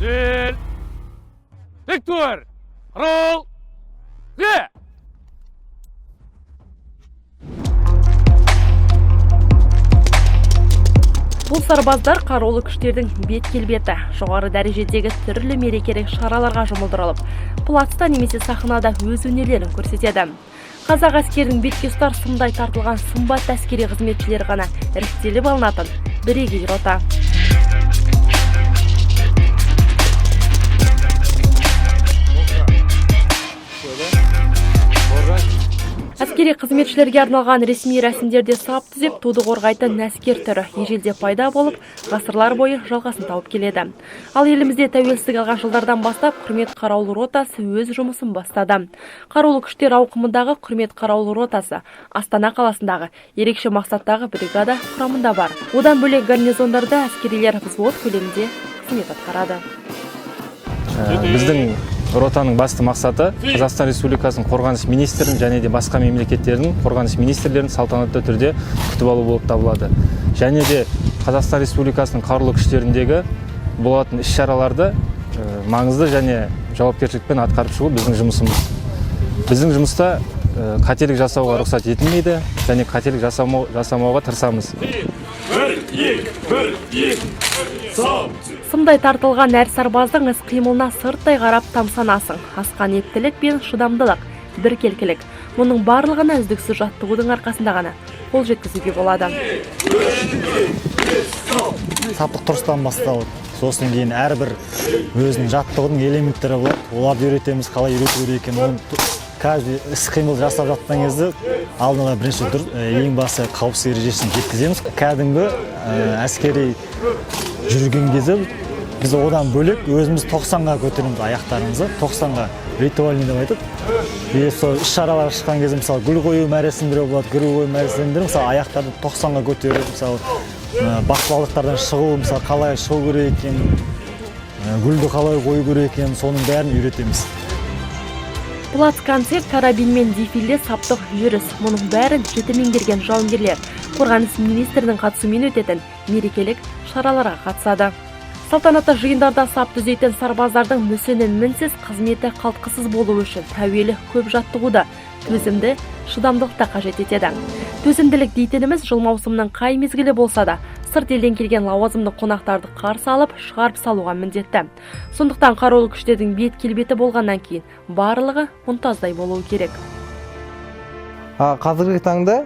Düzül. Dik dur. Rol. Ve. Бұл сарбаздар қарулы күштердің бет-келбеті жоғары дәрежедегі түрлі мерекелік шараларға жұмылдырылып, плацта немесе сахнада өз өнерлерін көрсетеді. Қазақ әскерінің бетке ұстар сымдай тартылған сымбатты әскери қызметшілер ғана іріктеліп алынатын бірегей рота. Әскери қызметшілерге арналған ресми рәсімдерде сап түзеп туды қорғайтын әскер түрі ежелде пайда болып, ғасырлар бойы жалғасын тауып келеді. Ал елімізде тәуелсіздік алған жылдардан бастап құрмет қараулы ротасы өз жұмысын бастады. Қарулы күштер ауқымындағы құрмет қараулы ротасы Астана қаласындағы ерекше мақсаттағы бригада құрамында бар. Одан бөлек гарнизондарда әскерилер взвод көлемінде қызмет атқарады. Біздің ротаның басты мақсаты Қазақстан Республикасының қорғаныс министрін және де басқа мемлекеттердің қорғаныс министрлерін салтанатты түрде күтіп алу болып табылады. Және де Қазақстан Республикасының қарулы күштеріндегі болатын іс-шараларды маңызды және жауапкершілікпен атқарып шығу біздің жұмысымыз. Біздің жұмыста қателік жасауға рұқсат етілмейді және қателік жасамауға тырысамыз. Сымдай тартылған әр сарбаздың іс-қимылына сырттай қарап тамсанасың. Асқан ептілік пен шыдамдылық, біркелкілік. Мұның барлығына үздіксіз жаттығудың арқасында ғана қол жеткізуге болады. Саптық тұрыстан басталып, сосын кейін әрбір өзінің жаттығудың элементтері болады. Оларды үйретеміз, қалай үйрету керек екенін. Каждый іс-қимыл жасап жатқан кезде алдына бірінші ең басы қауіпсіздік ережесін жеткіземіз. Кәдімгі әскери жүрген кезде біз одан бөлек өзіміз 90-ға көтереміз аяқтарымызды, 90-ға ритуальный деп айтып. Сол іс-шаралар шыққан кезде мысалы гүл қою мәресімдері болады, гүл қою мәресімдері мысалы аяқтарды 90-ға көтеріп, мысалы бақылаулықтардан шығу, мысалы қалай шығу керек екенін, гүлді қалай қою керек екенін, соның бәрін үйретеміз. Плац-концерт, карабин мен дефиле, саптық жүріс. Мұның бәрін жіті меңгерген жауынгерлер қорғаныс министрінің қатысуымен өтетін мерекелік шараларға қатысады. Салтанатты жиындарда сап түзейтін сарбаздардың мүсінін мінсіз қызметі қалтқысыз болу үшін әуелі көп жаттығуды, төзімді, шыдамдылықты қажет етеді. Төзімділік дейтініміз жыл маусымның қай мезгілі болса да, сырт елден келген лауазымды қонақтарды қарсы алып, шығарып салуға міндетті. Сондықтан қарулы күштердің бет келбеті болғаннан кейін барлығы мұнтаздай болуы керек. Қазіргі таңда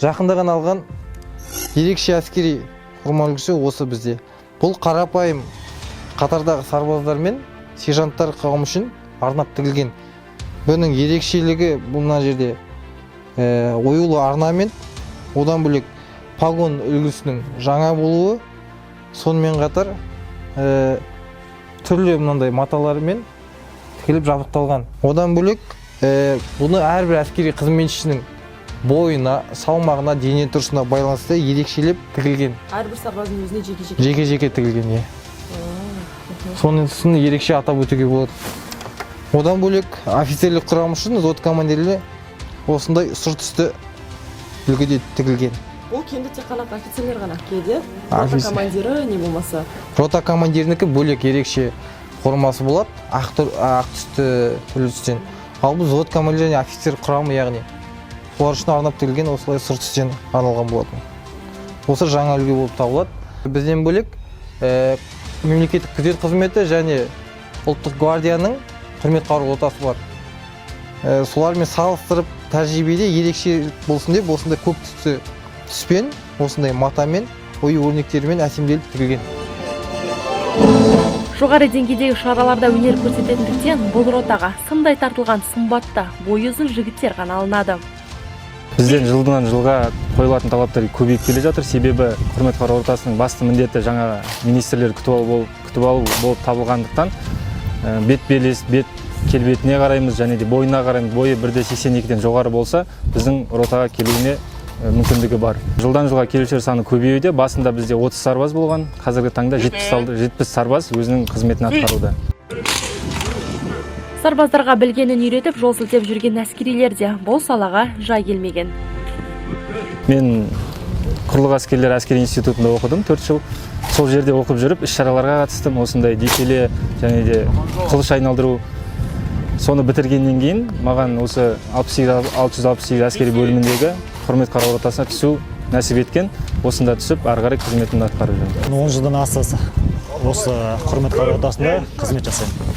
жақындаған алған ерекше әскери құрама үлгісі осы бізде. Бұл қарапайым қатардағы сарбаздар мен сержанттар қауым үшін арнап тігілген. Бұның ерекшелігі бұлна жерде оюлы орнамент, одан бөлек погон үлгісінің жаңа болуы, сонымен қатар түрлі мынандай маталарымен тігіліп жабдықталған. Одан бөлек бұны әрбір әскери қызметшінің бойына, салмағына, дене тұрысына байланысты ерекшелеп тігілген. Әрбір сарбаздың өзіне жеке-жеке тігілген, соны ерекше атап өтуге болады. Одан бөлек офицерлік құрам үшін взвод командирлері осындай сұр түсті үлгіде тігілген. Ол кенді тек қана офицерлер ғана кейде? Рота командирі не болмаса? Рота командирінікі бөлек ерекше формасы болады, ақ түсті түрлі түстен. Ал бұл взвод командирі және офицер құрамы, яғни олар үшін арнап тігілген осылай сұр түстен арналған болатын. Осы жаңа үлгі болып табылады. Бізден бөлек мемлекеттік күзет қызметі және ұлттық гвардияның құрмет қарулы ротасы бар. Солармен салыстырып тәжірибеде ерекше болсын деп осындай көк түсті түспен, осындай матамен, ою өрнектерімен әсемделіп тігілген. Жоғары деңгейдегі шараларда өнер көрсететіндіктен бұл ротаға сымдай тартылған сымбатты, бойы ұзын жігіттер ғана алынады. Бізден жылдан жылға қойылатын талаптар көбейіп келе жатыр. Себебі құрмет қарулы ротасының басты міндеті жаңа министрлер күтіп алу болып табылғандықтан бет белес, бет келбетіне қараймыз және де бойына қараймыз. Бойы 1,82-ден жоғары болса, біздің ротаға келуіне мүмкіндігі бар. Жылдан жылға келушілер саны көбеюде. Басында бізде 30 сарбаз болған, қазіргі таңда 70 сарбаз өзінің қызметін атқаруда. Сарбаздарға білгенін үйретіп, жол сілтеп жүрген әскерилер де бұл салаға жай келмеген. Мен құрлық әскерлер әскери институтында оқыдым 4 жыл. сол жерде оқып жүріп іс-шараларға қатыстым, осындай дефиле және де қылыш айналдыру. Соны бітіргеннен кейін маған осы 668 әскери бөліміндегі құрмет қарауыл ротасына түсу нәсіп еткен. Осында түсіп, ары қарай қызметімді атқарып жүрмін. 10 жылдан аса осы құрмет қарауыл ротасында қызмет жасаймын.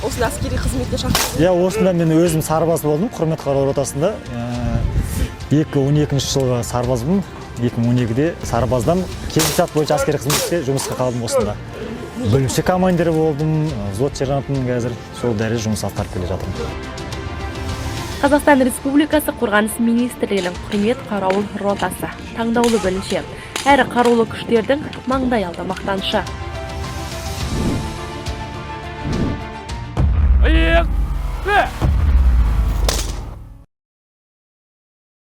Осында әскери қызметте шақырдыңыз? Иә, осында мен өзім сарбаз болдым құрмет қарауыл ротасында. 2012 жылғы сарбазбын. 2012-де сарбаздан келісімшарт бойынша әскери қызметте жұмысқа қалдым осында. Бөлімше командирі болдым, взвод сержантымын қазір. Сол дәреже жұмыс атқарып келе жатырмын. Қазақстан Республикасы Қорғаныс министрлігінің құрмет қарауыл ротасы таңдаулы бөлімше, әрі қарулы күштердің маңдайалды мақтанышы.